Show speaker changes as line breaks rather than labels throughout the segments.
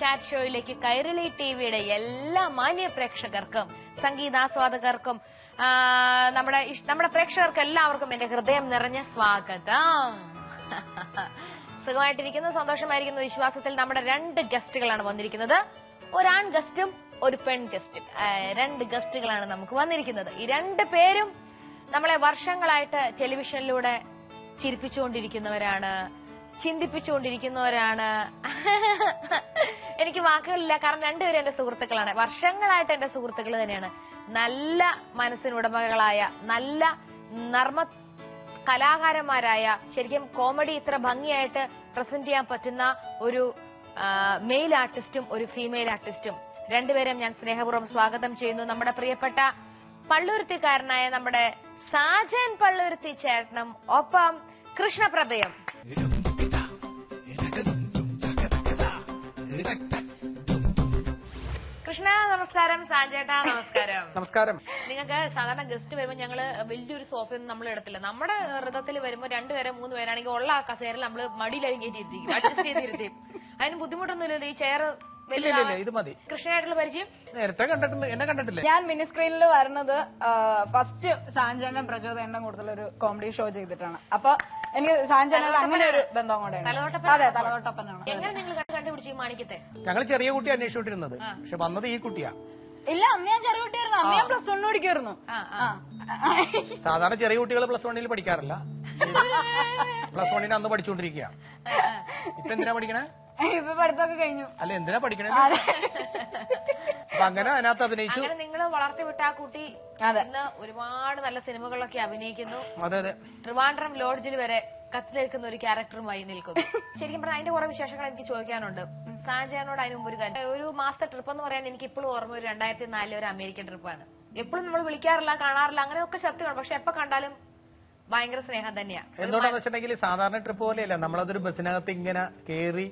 Chat ഷോയിലേക്ക് Kairali ടിവിയുടെ എല്ലാ മാന്യ പ്രേക്ഷകർക്കും സംഗീതാസ്വാദകർക്കും നമ്മുടെ പ്രേക്ഷകർക്ക് എല്ലാവർക്കും എന്റെ ഹൃദയം നിറഞ്ഞ സ്വാഗതം. സുഖമായിട്ടിരിക്കുന്നു, സന്തോഷമായിരിക്കുന്നു വിശ്വാസത്തിൽ. നമ്മുടെ 2 ഗസ്റ്റുകളാണ് വന്നിരിക്കുന്നത്. ഒരാൺ ഗസ്റ്റും ഒരു പെൺ ഗസ്റ്റും. 2 ഗസ്റ്റുകളാണ് നമുക്ക് വന്നിരിക്കുന്നത്. ഈ 2 പേരും നമ്മളെ വർഷങ്ങളായിട്ട് ടെലിവിഷനിലൂടെ ചിരിപ്പിച്ചുകൊണ്ടിരിക്കുന്നവരാണ്, ചിന്തിപ്പിച്ചുകൊണ്ടിരിക്കുന്നവരാണ്. എനിക്ക് വാക്കുകളില്ല, കാരണം 2 പേരും എന്റെ സുഹൃത്തുക്കളാണ്. വർഷങ്ങളായിട്ട് എന്റെ സുഹൃത്തുക്കൾ തന്നെയാണ്. നല്ല മനസ്സിനുടമകളായ, നല്ല നർമ്മ കലാകാരന്മാരായ, ശരിക്കും കോമഡി ഇത്ര ഭംഗിയായിട്ട് പ്രസന്റ് ചെയ്യാൻ പറ്റുന്ന ഒരു മെയിൽ ആർട്ടിസ്റ്റും ഒരു ഫീമെയിൽ ആർട്ടിസ്റ്റും. 2 പേരും ഞാൻ സ്നേഹപൂർവ്വം സ്വാഗതം ചെയ്യുന്നു. നമ്മുടെ പ്രിയപ്പെട്ട പള്ളുരുത്തിക്കാരനായ നമ്മുടെ സാജൻ പള്ളുരുത്തി ചേട്ടനും ഒപ്പം കൃഷ്ണപ്രഭയും. കൃഷ്ണ നമസ്കാരം, സാഞ്ചേട്ടാ നമസ്കാരം.
നമസ്കാരം.
നിങ്ങൾക്ക് സാധാരണ ഗസ്റ്റ് വരുമ്പോൾ ഞങ്ങള് വലിയൊരു സോഫയൊന്നും നമ്മൾ എടുത്തില്ല. നമ്മുടെ ഹൃദയത്തിൽ വരുമ്പോൾ 2 പേരെ 3 പേരാണെങ്കിൽ ഉള്ള ആ കസേരയിൽ നമ്മള് മടിയിലായി കയറ്റിയിരുത്തിക്കും, അഡ്ജസ്റ്റ് ചെയ്തിരുത്തി. അതിന് ബുദ്ധിമുട്ടൊന്നുമില്ലല്ലോ. ഈ ചെയർ
ഇത് മതി.
കൃഷ്ണനായിട്ടുള്ള പരിചയം
നേരത്തെ കണ്ടിട്ടുണ്ട്, എന്നെ കണ്ടിട്ടില്ല.
ഞാൻ മിനി സ്ക്രീനിൽ വരുന്നത് ഫസ്റ്റ് സാഞ്ചേട്ടൻ പ്രചോദനം കൂടുതൽ ഒരു കോമഡി ഷോ ചെയ്തിട്ടാണ്. അപ്പൊ എനിക്ക് സാഞ്ചേട്ടൻ അങ്ങനെ ഒരു ബന്ധം കൂടെയാണ്. അതെ, തലതൊട്ടപ്പനാണ്.
എങ്ങനെ നിങ്ങൾ കണ്ടുപിടിച്ചു ഈ മാണിക്കത്തെ?
ഞങ്ങൾ ചെറിയ കുട്ടി അന്വേഷിച്ചോണ്ടിരുന്നത്, പക്ഷെ വന്നത് ഈ കുട്ടിയാ.
ഇല്ല, അന്ന് ഞാൻ ചെറിയ കുട്ടിയായിരുന്നു. അന്ന് ഞാൻ +1 പഠിക്കുമായിരുന്നു.
സാധാരണ ചെറിയ കുട്ടികൾ +1 പഠിക്കാറില്ല. +1 അന്ന് പഠിച്ചുകൊണ്ടിരിക്കുക. ഇപ്പൊ എന്തിനാ പഠിക്കണേ?
ഇപ്പൊ പഠിത്തമൊക്കെ കഴിഞ്ഞു.
അല്ല, എന്തിനാ പഠിക്കണേ? അപ്പൊ അങ്ങനെ അതിനകത്ത് അഭിനയിച്ചു.
അങ്ങനെ നിങ്ങൾ വളർത്തിവിട്ട ആ കുട്ടി ഇന്ന് ഒരുപാട് നല്ല സിനിമകളിലൊക്കെ അഭിനയിക്കുന്നു.
അതെ അതെ.
ട്രിവാൻഡ്രം ലോഡ്ജിൽ വരെ കത്തിലേൽക്കുന്ന ഒരു ക്യാരക്ടറുമായി നിൽക്കുന്നു. ശരിക്കും പറഞ്ഞാൽ അതിന്റെ കുറെ വിശേഷങ്ങൾ എനിക്ക് ചോദിക്കാനുണ്ട്. സാഞ്ചേനോട് അതിന് മുമ്പ് ഒരു കാര്യം, ഒരു മാസത്തെ ട്രിപ്പ് എന്ന് പറയാൻ എനിക്ക് ഇപ്പോഴും ഓർമ്മ ഒരു 2004 ഒരു അമേരിക്കൻ ട്രിപ്പാണ്. എപ്പോഴും നമ്മൾ വിളിക്കാറില്ല, കാണാറില്ല, അങ്ങനെയൊക്കെ ശക്തിയാണ്. പക്ഷെ എപ്പോ കണ്ടാലും ഭയങ്കര സ്നേഹം തന്നെയാണ്.
എന്തുകൊണ്ടാന്ന് വെച്ചിട്ടുണ്ടെങ്കിൽ സാധാരണ ട്രിപ്പ് പോലെയല്ല, നമ്മളതൊരു ബസ്സിനകത്ത് ഇങ്ങനെ കയറി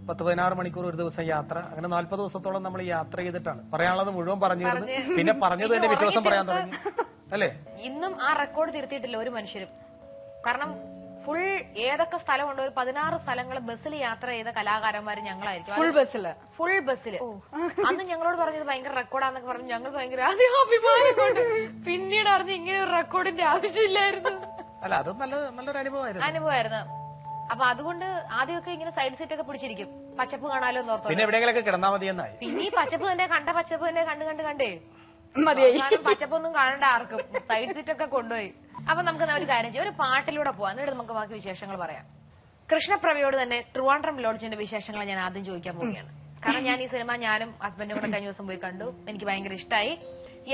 10-16 മണിക്കൂർ ഒരു ദിവസം യാത്ര, അങ്ങനെ 40 ദിവസത്തോളം നമ്മൾ യാത്ര ചെയ്തിട്ടാണ് പറയാനുള്ളത് മുഴുവൻ പറഞ്ഞിരുന്നു. പിന്നെ പറഞ്ഞത് തന്നെ പിറ്റേ ദിവസം പറയാൻ തുടങ്ങി, അല്ലേ?
ഇന്നും ആ റെക്കോർഡ് തിരുത്തിയിട്ടില്ല ഒരു മനുഷ്യരും. കാരണം ഫുൾ ഏതൊക്കെ സ്ഥലമുണ്ട്, ഒരു 16 സ്ഥലങ്ങൾ ബസ്സിൽ യാത്ര ചെയ്ത കലാകാരന്മാർ ഞങ്ങളായിരിക്കും. ഫുൾ ബസ്സില് അന്ന് ഞങ്ങളോട് പറഞ്ഞത് ഭയങ്കര റെക്കോർഡാന്നൊക്കെ പറഞ്ഞു. ഞങ്ങൾ ഭയങ്കര അഭിമാനം കൊണ്ട് പിന്നീട് അറിഞ്ഞ് ഇങ്ങനെ ഒരു റെക്കോർഡിന്റെ ആവശ്യമില്ലായിരുന്നു.
അല്ല, അത് നല്ലൊരു
അനുഭവമായിരുന്നു. അപ്പൊ അതുകൊണ്ട് ആദ്യമൊക്കെ ഇങ്ങനെ സൈഡ് സീറ്റ് ഒക്കെ പിടിച്ചിരിക്കും, പച്ചപ്പ് കാണാലോ എന്നോർത്തു.
പിന്നെ എവിടെയെങ്കിലൊക്കെ കിടന്നാ മതിയെന്നായി.
പിന്നെ ഈ പച്ചപ്പ് തന്നെ പച്ചപ്പ് തന്നെ കണ്ടേ മതിയായി. പച്ചപ്പൊന്നും കാണണ്ട ആർക്കും. സൈഡ് സീറ്റ് ഒക്കെ കൊണ്ടുപോയി. അപ്പൊ നമുക്ക് ഒരു കാര്യം ചെയ്യാം, ഒരു പാട്ടിലൂടെ പോവാം, എന്നിട്ട് നമുക്ക് ബാക്കി വിശേഷങ്ങൾ പറയാം. കൃഷ്ണപ്രഭയോട് തന്നെ ട്രിവാൻഡ്രം ലോഡ്ജിന്റെ വിശേഷങ്ങൾ ഞാൻ ആദ്യം ചോദിക്കാൻ പോവുകയാണ്. കാരണം ഞാൻ ഈ സിനിമ ഞാനും ഹസ്ബൻഡും കൂടെ കഴിഞ്ഞ ദിവസം പോയി കണ്ടു. എനിക്ക് ഭയങ്കര ഇഷ്ടമായി.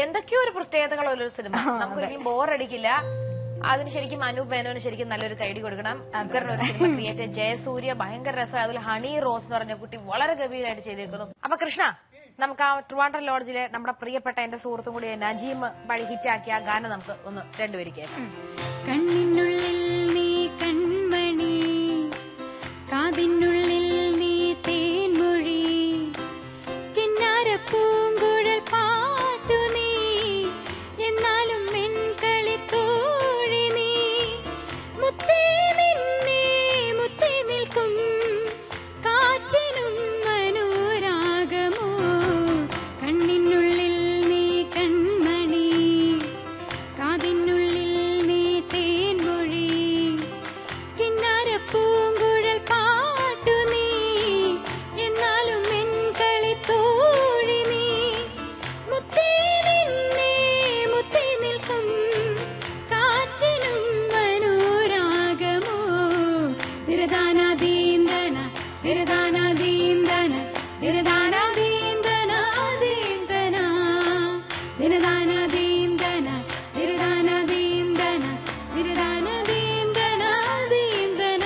എന്തൊക്കെയോ ഒരു പ്രത്യേകതകളുള്ളൊരു സിനിമ, നമുക്കൊരിക്കലും ബോറടിക്കില്ല. അതിന് ശരിക്കും അനൂപ് മേനോന് ശരിക്കും നല്ലൊരു കൈഡി കൊടുക്കണം. ഒരു സിനിമ ക്രിയേറ്റ് ജയസൂര്യ ഭയങ്കര രസമായി. അതിൽ ഹണി റോസ് എന്ന് പറഞ്ഞ കുട്ടി വളരെ ഗംഭീരമായിട്ട് ചെയ്തേക്കുന്നു. അപ്പൊ കൃഷ്ണ, നമുക്ക് ആ ട്രിവാൻഡ്രം ലോഡ്ജിലെ നമ്മുടെ പ്രിയപ്പെട്ട എന്റെ സുഹൃത്തും കൂടി നജീം വഴി ഹിറ്റാക്കിയ ആ ഗാനം നമുക്ക് ഒന്ന് 2 പേര് കേൾക്കാം.
കണ്ണിനുള്ളിൽ നീ കൺമണി, കാതിനുള്ളിൽ നീ തേൻമൊഴി, കിന്നാരപ്പൂങ്കുഴൽ പാട്ടു നീ, എന്നാലും മെൻകളിത്തോഴി നീ, മുത്തേ നിന്നെ മുത്തേ നിൽക്കും കാറ്റിനും മനോരാഗമോ, കണ്ണിനുള്ളിൽ നീ കൺമണി, കാതിനുള്ളിൽ നീ തേൻമൊഴി, കിന്നാരപ്പൂങ്കുഴൽ പാട്ടു നീ, എന്നാലും മെൻകളിത്തോഴി നീ, മുത്തേ നിന്നെ മുത്തേ നിൽക്കും കാറ്റിനും മനോരാഗമോ, ദിരദാന ദീന്തന ദിരദാന ദീന്തന ദിരദാന ദീന്തന ദീന്തന ദിരദാന ദീന്തന ദിരദാന ദീന്തന ദിരദാന ദീന്തന ദീന്തന.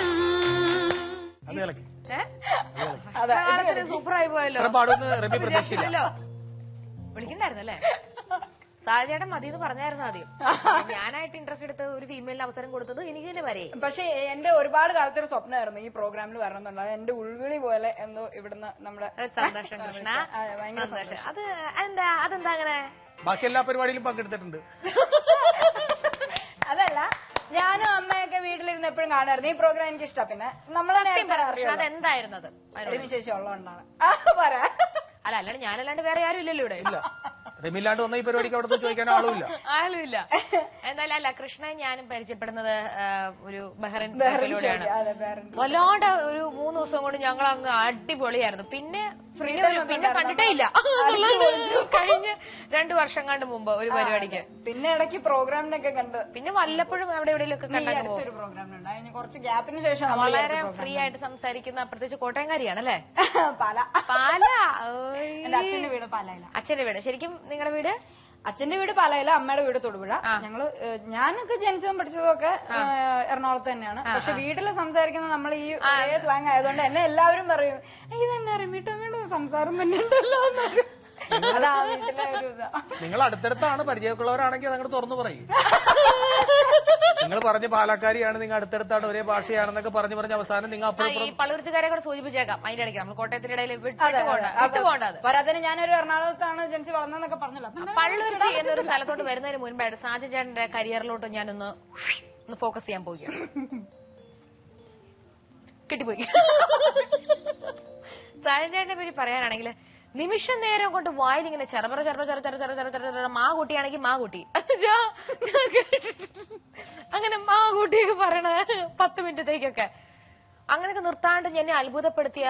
അത് കളക്കി
സൂപ്പറായി പോയല്ലോ. വിളിക്കണ്ടായിരുന്നല്ലേ? സാജേട്ടൻ മതി എന്ന് പറഞ്ഞായിരുന്നു ആദ്യം. ഞാനായിട്ട് ഇൻട്രസ്റ്റ് എടുത്ത് ഒരു ഫീമെയിലിന് അവസരം കൊടുത്തത് എനിക്ക് തന്നെ വരെ.
പക്ഷെ എന്റെ ഒരുപാട് കാലത്തെ ഒരു സ്വപ്നമായിരുന്നു ഈ പ്രോഗ്രാമിൽ വരണം എന്നുള്ളത്. എന്റെ ഉൾവിളി പോലെ എന്തോ ഇവിടുന്ന് നമ്മുടെ
സന്തോഷം കൃഷ്ണ, സന്തോഷം. അതെന്താ അങ്ങനെ?
ബാക്കി എല്ലാ പരിപാടിയിലും പങ്കെടുത്തിട്ടുണ്ട്.
അതല്ല, ഞാനും അമ്മയൊക്കെ വീട്ടിലിരുന്ന് എപ്പോഴും കാണാറുണ്ട് ഈ പ്രോഗ്രാം. എനിക്ക് ഇഷ്ടം. പിന്നെ നമ്മളെ
അതെന്തായിരുന്നത്
വിശേഷം ഉള്ളതുകൊണ്ടാണ് പറയാ.
അല്ല അല്ലാണ്ട് ഞാനല്ലാണ്ട് വേറെ ആരും ഇല്ലല്ലോ ഇവിടെ.
ഇല്ല, റിമില്ലാണ്ട് വന്ന ഈ പരിപാടിക്ക് അവിടെ ചോദിക്കാൻ ആളുമില്ല.
എന്തായാലും അല്ല, കൃഷ്ണൻ ഞാനും പരിചയപ്പെടുന്നത് ഒരു ബഹ്റൈൻ ട്രിപ്പിലൂടെയാണ്. വല്ലാണ്ട് ഒരു 3 ദിവസം കൊണ്ട് ഞങ്ങൾ അങ്ങ് അടിപൊളിയായിരുന്നു. പിന്നെ കണ്ടിട്ടേ ഇല്ല. കഴിഞ്ഞ 2 വർഷം കണ്ട് മുമ്പ് ഒരു പരിപാടിക്ക്.
പിന്നെ ഇടയ്ക്ക് പ്രോഗ്രാമിനൊക്കെ കണ്ട്
പിന്നെ വല്ലപ്പോഴും അവിടെ എവിടെയെങ്കിലൊക്കെ കണ്ടു പോകും.
കുറച്ച് ഗ്യാപ്പിന് ശേഷം
വളരെ ഫ്രീ ആയിട്ട് സംസാരിക്കുന്ന പ്രത്യേകിച്ച് കോട്ടയംകാരിയാണല്ലേ?
പാല. എന്റെ അച്ഛന്റെ വീട് പാലയില.
അച്ഛന്റെ വീട്. ശരിക്കും നിങ്ങളുടെ വീട്?
അച്ഛന്റെ വീട് പാലയില, അമ്മയുടെ വീട് തൊടുപുഴ. ഞാനൊക്കെ ജനിച്ചതും പഠിച്ചതും ഒക്കെ എറണാകുളത്ത് തന്നെയാണ്. പക്ഷെ വീട്ടിൽ സംസാരിക്കുന്ന നമ്മൾ ഈ സ്ലാങ് ആയതുകൊണ്ട് എന്നെ എല്ലാവരും പറയും ഇതെന്നാ റിമീട്ടമ്മയുടെ സംസാരം തന്നെ ഉണ്ടല്ലോ എന്നൊരു. അതാ വീട്ടിലെ ഒരു ഇതാ.
നിങ്ങൾ അടുത്തടുത്താണ്, പരിചയമുള്ളവരാണെങ്കിൽ അതങ്ങോട്ട് തുറന്നു പറയും. നിങ്ങൾ പറഞ്ഞ പാലക്കാരിയാണ്, നിങ്ങൾ അടുത്തടുത്താണ്, ഒരേ ഭാഷയാണെന്നൊക്കെ പറഞ്ഞു അവസാനം നിങ്ങൾ
ഈ പള്ളുരുത്തുകാരെ കൂടെ സൂചിപ്പിച്ചേക്കാം. അതിന്റെ ഇടയ്ക്ക് നമ്മൾ കോട്ടയത്തിന്റെ ഇടയിൽ വിട്ടുപോകേണ്ടത്.
വരാതെ ഞാനൊരു എറണാകുളത്താണ് ജനിച്ച് വളർന്നതെന്നൊക്കെ പറഞ്ഞല്ലോ.
പള്ളുരുത്തി എന്നൊരു സ്ഥലത്തോട്ട് വരുന്നതിന് മുൻപായിട്ട് സാജൻ ചേട്ടന്റെ കരിയറിലോട്ട് ഞാനൊന്ന് ഫോക്കസ് ചെയ്യാൻ പോവുകയാണ്. കിട്ടിപ്പോയി. സാജൻ ചേട്ടനെ പറ്റി പറയാനാണെങ്കിൽ നിമിഷ നേരം കൊണ്ട് വായിലിങ്ങനെ ചെറപറ മാ കുട്ടിയാണെങ്കിൽ മാ കുട്ടി, അങ്ങനെ മാ കുട്ടിയൊക്കെ പറയണ 10 മിനിറ്റത്തേക്കൊക്കെ അങ്ങനെയൊക്കെ നിർത്താണ്ട് എന്നെ അത്ഭുതപ്പെടുത്തിയ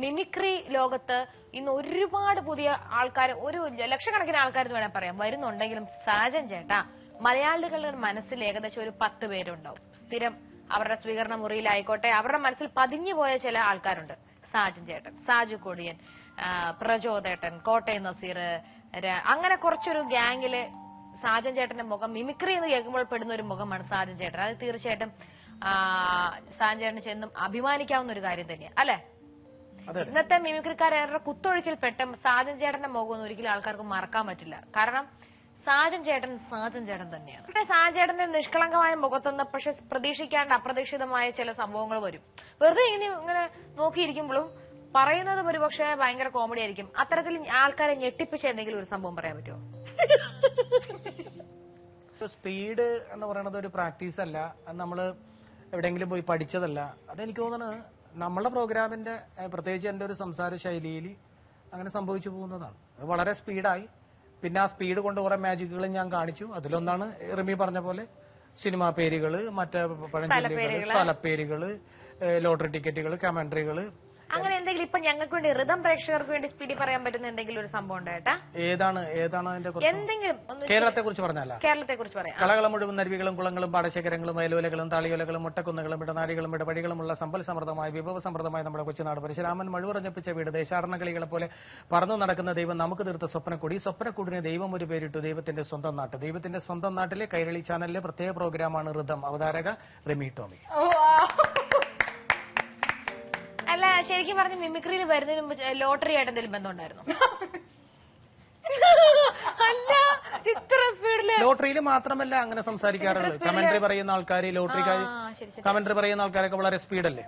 മിമിക്രി ലോകത്ത് ഇന്ന് ഒരുപാട് പുതിയ ആൾക്കാർ, ഒരു ലക്ഷക്കണക്കിന് ആൾക്കാർ വേണേൽ പറയാം വരുന്നുണ്ടെങ്കിലും സാജൻ ചേട്ടാ മലയാളികളുടെ മനസ്സിൽ ഏകദേശം ഒരു 10 പേരുണ്ടാവും. സ്ഥിരം അവരുടെ സ്വീകരണ മുറിയിലായിക്കോട്ടെ അവരുടെ മനസ്സിൽ പതിഞ്ഞു പോയ ചില ആൾക്കാരുണ്ട്. സാജൻ ചേട്ടൻ, സാജു കൊടിയൻ, പ്രചോദേട്ടൻ, കോട്ടയം നസീർ, അങ്ങനെ കുറച്ചൊരു ഗ്യാങ്ങില് സാജൻ ചേട്ടന്റെ മുഖം മിമിക്രി എന്ന് കേൾക്കുമ്പോൾ പെടുന്ന ഒരു മുഖമാണ് സാജൻ ചേട്ടൻ. അത് തീർച്ചയായിട്ടും സാജൻ ചേട്ടന് ചെന്നും അഭിമാനിക്കാവുന്ന ഒരു കാര്യം തന്നെയാണ് അല്ലെ? ഇന്നത്തെ മിമിക്രിക്കാരുടെ കുത്തൊഴുക്കിൽപ്പെട്ട സാജൻ ചേട്ടന്റെ മുഖമൊന്നും ഒരിക്കലും ആൾക്കാർക്ക് മറക്കാൻ പറ്റില്ല. കാരണം സാജൻ ചേട്ടൻ തന്നെയാണ്. സാജൻ ചേട്ടന്റെ നിഷ്കളങ്കമായ മുഖത്തുനിന്ന് പക്ഷെ പ്രതീക്ഷിക്കാണ്ട് അപ്രതീക്ഷിതമായ ചില സംഭവങ്ങൾ വരും. വെറുതെ ഇങ്ങനെ നോക്കിയിരിക്കുമ്പോഴും പറയുന്നതും ഒരു പക്ഷെ ഭയങ്കര കോമഡി ആയിരിക്കും. അത്തരത്തിൽ ആൾക്കാരെ ഞെട്ടിപ്പിച്ച എന്തെങ്കിലും ഒരു സംഭവം പറയാൻ പറ്റുമോ?
സ്പീഡ് എന്ന് പറയുന്നത് ഒരു പ്രാക്ടീസ് അല്ല, അത് നമ്മള് എവിടെയെങ്കിലും പോയി പഠിച്ചതല്ല. അതെനിക്ക് തോന്നുന്നത് നമ്മളുടെ പ്രോഗ്രാമിന്റെ പ്രത്യേകിച്ച് എന്റെ ഒരു സംസാര ശൈലിയിൽ അങ്ങനെ സംഭവിച്ചു പോകുന്നതാണ്. അത് വളരെ സ്പീഡായി. പിന്നെ ആ സ്പീഡ് കൊണ്ട് കുറെ മാജിക്കുകളും ഞാൻ കാണിച്ചു. അതിലൊന്നാണ് റിമി പറഞ്ഞ പോലെ സിനിമാ പേരുകള്, മറ്റേ പഴഞ്ചൊല്ലുകള്, സ്ഥലപ്പേരുകള്, ലോട്ടറി ടിക്കറ്റുകൾ, കമന്ററികള്,
അങ്ങനെ എന്തെങ്കിലും ഇപ്പൊ ഞങ്ങൾക്ക് വേണ്ടി റിതം പ്രേക്ഷകർക്ക് വേണ്ടി സ്പീഡിൽ പറയാൻ പറ്റുന്ന എന്തെങ്കിലും ഒരു സംഭവം ഉണ്ടായിട്ടാ?
ഏതാണ് അതിന്റെ
എന്തെങ്കിലും
കേരളത്തെ കുറിച്ച് പറഞ്ഞല്ല,
കേരളത്തെ കുറിച്ച് പറയാം.
കളകളും മുഴുവൻ നരുവികളും കുളങ്ങളും പാടശേഖരങ്ങളും വയലുലകളും താളിയോലകളും മുട്ടക്കുന്നുകളും ഇടനാടികളും ഇടവഴികളുമുള്ള സമ്പൽ സമൃദ്ധമായ വിഭവസമൃദ്ധമായ നമ്മുടെ കൊച്ചുനാട് പരശുരാമൻ മഴുവറഞ്ഞപ്പിച്ച വീട് ദേശാടന കളികളെ പോലെ പറന്നു നടക്കുന്ന ദൈവം നമുക്ക് തീർത്ത സ്വപ്നക്കൂടി. സ്വപ്നക്കൂടിന് ദൈവം ഒരു പേരിട്ടു, ദൈവത്തിന്റെ സ്വന്തം നാട്ട്. ദൈവത്തിന്റെ സ്വന്തം നാട്ടിലെ കൈരളി ചാനലിലെ പ്രത്യേക പ്രോഗ്രാമാണ് ഋതം. അവതാരക റിമി ടോമി.
അല്ല ശരിക്കും പറഞ്ഞ് മിമിക്രിയിൽ വരുന്നതിന് മുമ്പ് ലോട്ടറി ആയിട്ട് എന്തെങ്കിലും ബന്ധമുണ്ടായിരുന്നു? അല്ല ഇത്ര സ്പീഡില്
ലോട്ടറിയിൽ മാത്രമല്ല അങ്ങനെ സംസാരിക്കാറുള്ളത്. കമന്ററി പറയുന്ന ആൾക്കാര്, ലോട്ടറിക്കാര് കമന്ററി പറയുന്ന ആൾക്കാരൊക്കെ വളരെ സ്പീഡല്ലേ.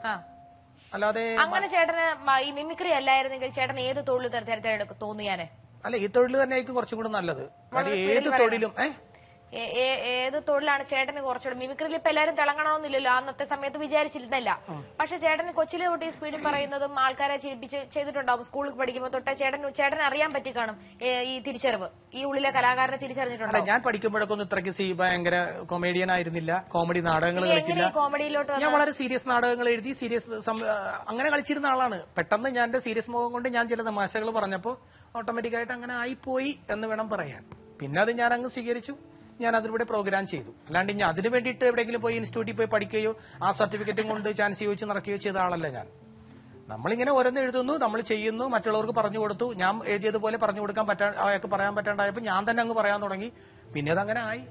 അല്ലാതെ
അങ്ങനെ ചേട്ടന് ഈ മിമിക്രി അല്ലായിരുന്നെങ്കിൽ ചേട്ടൻ ഏത് തൊഴിൽ തിരഞ്ഞെടുക്കും തോന്നിയാനെ?
അല്ല ഈ തൊഴിൽ തന്നെയായിരിക്കും കുറച്ചും കൂടെ നല്ലത്. ഏത് തൊഴിലും
ഏത് തൊഴിലാണ് ചേട്ടന് കുറച്ചുകൂടെ? മിമിക്രിയിൽ ഇപ്പൊ എല്ലാരും തിളങ്ങണമെന്നില്ലല്ലോ, അന്നത്തെ സമയത്ത് വിചാരിച്ചിരുന്നില്ല. പക്ഷെ ചേട്ടന് കൊച്ചിലെ തൊട്ട് സ്പീഡിൽ പറയുന്നതും ആൾക്കാരെ ചിരിപ്പിച്ച് ചെയ്തിട്ടുണ്ടാവും. സ്കൂളിൽ പഠിക്കുമ്പോൾ തൊട്ടേ ചേട്ടൻ അറിയാൻ പറ്റി കാണും ഈ തിരിച്ചറിവ്, ഈ ഉള്ളിലെ കലാകാരനെ തിരിച്ചറിഞ്ഞിട്ടുണ്ടോ?
ഞാൻ പഠിക്കുമ്പോഴൊക്കെ ഒന്നും ഇത്രയ്ക്ക് ഭയങ്കര കൊമേഡിയൻ ആയിരുന്നില്ല. കോമഡി നാടകങ്ങൾ കളിക്കില്ല.
കോമഡിയിലോട്ട്
ഞാൻ വളരെ സീരിയസ് നാടകങ്ങൾ എഴുതി സീരിയസ് അങ്ങനെ കളിച്ചിരുന്ന ആളാണ്. പെട്ടെന്ന് ഞാൻ എന്റെ സീരിയസ് മുഖം കൊണ്ട് ഞാൻ ചില തമാശകൾ പറഞ്ഞപ്പോ ഓട്ടോമാറ്റിക്കായിട്ട് അങ്ങനെ ആയിപ്പോയി എന്ന് വേണം പറയാൻ. പിന്നെ അത് ഞാൻ അങ്ങ് സ്വീകരിച്ചു. ഞാൻ അതിലൂടെ പ്രോഗ്രാം ചെയ്തു. അല്ലാണ്ട് ഞാൻ അതിന് വേണ്ടിയിട്ട് എവിടെയെങ്കിലും പോയി ഇൻസ്റ്റിറ്റ്യൂട്ടിൽ പോയി പഠിക്കുകയോ ആ സർട്ടിഫിക്കറ്റും കൊണ്ട് ചാൻസ് ചോദിച്ച് നടക്കുകയോ ചെയ്ത ആളല്ല ഞാൻ. നമ്മളിങ്ങനെ ഓരോന്ന് എഴുതുന്നു, നമ്മൾ ചെയ്യുന്നു, മറ്റുള്ളവർക്ക് പറഞ്ഞു കൊടുത്തു. ഞാൻ എഴുതിയതുപോലെ പറഞ്ഞു കൊടുക്കാൻ അയാൾക്ക് പറയാൻ പറ്റാണ്ടായപ്പോൾ ഞാൻ തന്നെ അങ്ങ് പറയാൻ തുടങ്ങി. പിന്നെ അതങ്ങനെ ആയി.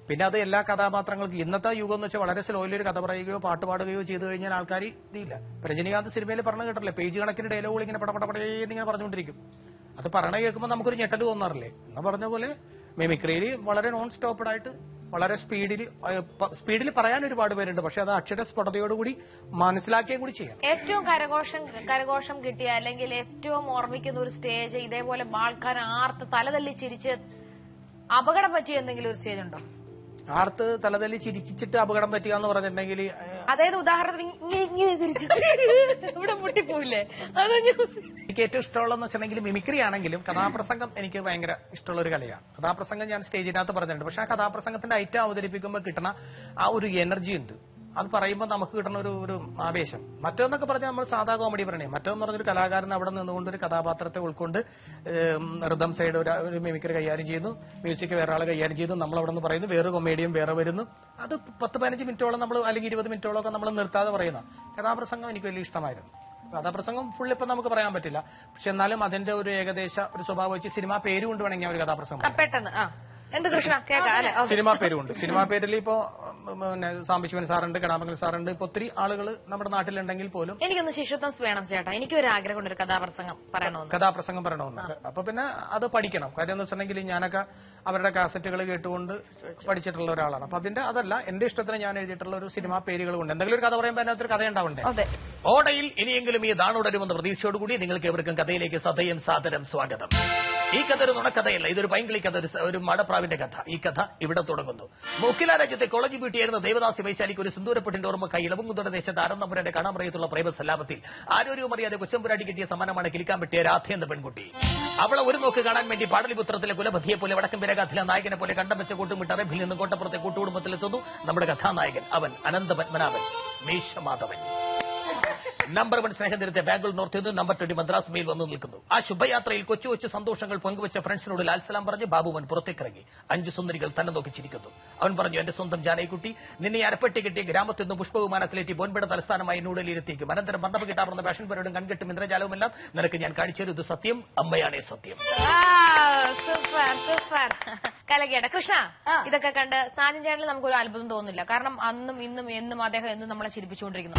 പിന്നെ അത് എല്ലാ കഥാപാത്രങ്ങൾക്കും ഇന്നത്തെ യുഗം എന്ന് വെച്ചാൽ വളരെ സ്ലോയിലൊരു കഥ പറയുകയോ പാട്ട് പാടുകയോ ചെയ്തു കഴിഞ്ഞാൽ ആൾക്കാർ ഇതില്ല. രജനീകാന്ത് സിനിമയിൽ പറഞ്ഞു കേട്ടല്ലേ, പേജ് കണക്കിന് ഡയലോഗുകൾ ഇങ്ങനെ പടപടപടേന്നിങ്ങനെ പറഞ്ഞുകൊണ്ടിരിക്കും. അത് പറയണ കേൾക്കുമ്പോൾ നമുക്കൊരു ഞെട്ടൽ തോന്നാറില്ലേ എന്ന് പറഞ്ഞ പോലെ മിമിക്രിയിൽ വളരെ നോൺ സ്റ്റോപ്പഡ് ആയിട്ട് വളരെ സ്പീഡിൽ പറയാൻ ഒരുപാട് പേരുണ്ട്. പക്ഷെ അത് അക്ഷരസ്ഫുടതയോടുകൂടി മനസ്സിലാക്കിയും കൂടി ചെയ്യാം.
ഏറ്റവും കരഘോഷം കിട്ടിയ അല്ലെങ്കിൽ ഏറ്റവും ഓർമ്മിക്കുന്ന ഒരു സ്റ്റേജ്, ഇതേപോലെ ആൾക്കാർ ആർത്ത് തലതല്ലി ചിരിച്ച് അപകടം പറ്റിയ എന്തെങ്കിലും ഒരു സ്റ്റേജ് ഉണ്ടോ?
ആർത്ത് തലതല്ലി ചിരിച്ചിട്ട് അപകടം പറ്റുക എന്ന് പറഞ്ഞിട്ടുണ്ടെങ്കിൽ
അതായത് ഉദാഹരണത്തിന് ഇങ്ങനെ തിരിച്ചിട്ട് ഇവിടെ മുട്ടിപ്പോയില്ലേ അത്
എനിക്ക് ഏറ്റവും ഇഷ്ടമുള്ളതെന്ന് വെച്ചിട്ടുണ്ടെങ്കിൽ മിമിക്രി ആണെങ്കിലും കഥാപ്രസംഗം എനിക്ക് ഭയങ്കര ഇഷ്ടമുള്ള ഒരു കലയാണ്. കഥാപ്രസംഗം ഞാൻ സ്റ്റേജിനകത്ത് പറഞ്ഞിട്ടുണ്ട്. പക്ഷെ ആ കഥാപ്രസംഗത്തിന്റെ ഐറ്റം അവതരിപ്പിക്കുമ്പോൾ കിട്ടണ ആ ഒരു എനർജി ഉണ്ട്. അത് പറയുമ്പോൾ നമുക്ക് കിട്ടുന്ന ഒരു ആവേശം. മറ്റൊന്നൊക്കെ പറഞ്ഞാൽ നമ്മൾ സാധാ കോമഡി പറയണേ. മറ്റൊന്ന് പറഞ്ഞൊരു കലാകാരൻ അവിടെ നിന്നുകൊണ്ട് ഒരു കഥാപാത്രത്തെ ഉൾക്കൊണ്ട് റിതം സൈഡ് ഒരു മിമിക്രി കൈകാര്യം ചെയ്യുന്നു, മ്യൂസിക് വേറെ ആൾ കൈകാര്യം ചെയ്യുന്നു, നമ്മൾ അവിടെ നിന്ന് പറയുന്നു, വേറെ കൊമേഡിയൻ വേറെ വരുന്നു. അത് 10-15 മിനിറ്റോളം നമ്മൾ അല്ലെങ്കിൽ 20 മിനിറ്റോളം ഒക്കെ നമ്മൾ നിർത്താതെ പറയുന്ന കഥാപ്രസംഗം എനിക്ക് വലിയ ഇഷ്ടമായിരുന്നു. കഥാപ്രസംഗം ഫുൾ ഇപ്പൊ നമുക്ക് പറയാൻ പറ്റില്ല. പക്ഷെ എന്നാലും അതിന്റെ ഒരു ഏകദേശ ഒരു സ്വഭാവം വെച്ച് സിനിമാ പേര് കൊണ്ട് വേണമെങ്കിൽ ഒരു കഥാപ്രസംഗം
പെട്ടെന്ന് എന്ത് കൃഷ്ണ കേൾക്കാം അല്ലെ?
സിനിമാ പേരുണ്ട്. സിനിമാ പേരിൽ ഇപ്പോ സാംബശിവൻ സാറുണ്ട്, കടാമംഗൽ സാറുണ്ട്. ഇപ്പൊ ഒത്തിരി ആളുകൾ നമ്മുടെ നാട്ടിലുണ്ടെങ്കിൽ പോലും
എനിക്കൊന്ന് ശിശുത്വം വേണം ചേട്ടാ. എനിക്കൊരു ആഗ്രഹമുണ്ട് ഒരു കഥാപ്രസംഗം
പറയണമെന്ന്. അപ്പൊ പിന്നെ അത് പഠിക്കണം. കാര്യം എന്ന് വെച്ചിട്ടുണ്ടെങ്കിൽ ഞാനൊക്കെ അവരുടെ കാസറ്റുകൾ കേട്ടുകൊണ്ട് പഠിച്ചിട്ടുള്ള ഒരാളാണ്. അപ്പൊ അതിന്റെ അതല്ല എന്റെ ഇഷ്ടത്തിന് ഞാൻ എഴുതിയിട്ടുള്ള ഒരു സിനിമാ പേരുകളുണ്ട്. എന്തെങ്കിലും ഒരു കഥ പറയുമ്പോൾ അതിനകത്തൊരു കഥ ഉണ്ടാവണ്ടേ? ഓടയിൽ ഇനിയെങ്കിലും ഈ ദാണുടരുമെന്ന പ്രതീക്ഷയോടുകൂടി നിങ്ങൾക്ക് എവർക്കും കഥയിലേക്ക് സദയം സാദരം സ്വാഗതം. ഈ കഥ ഒരു നുണക്കഥയല്ല, ഇതൊരു പൈങ്കിളി കഥ, ഒരു മടപ്രാവിന്റെ കഥ. ഈ കഥ ഇവിടെ തുടങ്ങുന്നു. മൂക്കില രാജ്യത്തെ കോളേജ് ബ്യൂട്ടിയായിരുന്ന ദേവദാസി വൈശാലിക്ക് ഒരു സിന്ദൂരപ്പെട്ടിന്റെ ഓർമ്മക്കായി ഇളവുങ്കുതുടെ ദേശത്ത് ആരംഭപുരന്റെ കാണാമറയത്തുള്ള പ്രേമസല്ലാപത്തിൽ ആരോരും അറിയാതെ കൊച്ചമ്പുരാട്ടി കിട്ടിയ സമ്മാനമാണ് കിളിക്കാൻ പറ്റിയ രാധ എന്ന പെൺകുട്ടി. അവളെ ഒരു നോക്ക് കാണാൻ വേണ്ടി പാടലിപുത്രത്തിലെ കുലപതിയെ പോലെ വടക്കൻ വിരകാഥിലെ നായകനെ പോലെ കണ്ടം വെച്ച കൂട്ടുമിട്ട് അറബിൽ നിന്ന് കോട്ടപ്പുറത്തെ കൂട്ടുകുടുംബത്തിലെത്തുന്നു നമ്മുടെ കഥാനായകൻ. അവൻ അനന്തപത്മനാഭൻ മീശമാധവൻ. നമ്പർ 1 സ്നേഹനിരത്തെ ബാംഗ്ലൂർ നോർത്ത് നിന്ന് നമ്പർ 20 മദ്രാസ് മെയിൽ വന്നു നിൽക്കുന്നു. ആ ശുഭയാത്രയിൽ കൊച്ചു കൊച്ചു സന്തോഷങ്ങൾ പങ്കുവച്ച ഫ്രണ്ട്സിനോട് ലാൽസലാം പറഞ്ഞ് ബാബുവൻ പുറത്തേക്കിറങ്ങി. 5 സുന്ദരികൾ തന്നെ നോക്കി ചിരിക്കുന്നു. അവൻ പറഞ്ഞു, എന്റെ സ്വന്തം ജാനൈക്കുട്ടി, നിന്നെ അരപ്പെട്ടി കിട്ടിയ ഗ്രാമത്തിൽ നിന്ന് പുഷ്പവിമാനത്തിലെത്തി ബോൻബയുടെ തലസ്ഥാനമായി ന്യൂഡൽഹിയിലെത്തിക്കും. അനന്തരം മണ്ഡപ കിട്ടാറുന്ന ഫാഷൻ പരേഡും കൺകെട്ടും ഇന്ദ്രജാലവുമെല്ലാം നിനക്ക് ഞാൻ കാണിച്ചു. ഇത് സത്യം, അമ്മയാണേ സത്യം.
സൂപ്പർ സൂപ്പർ കലകിയുടെ കൃഷ്ണ. ഇതൊക്കെ കണ്ട് സാജൻ ചാനലിൽ നമുക്കൊരു അത്ഭുതം തോന്നുന്നില്ല. കാരണം അന്നും ഇന്നും എന്നും അദ്ദേഹം എന്നും നമ്മളെ ചിരിപ്പിച്ചുകൊണ്ടിരിക്കുന്നു.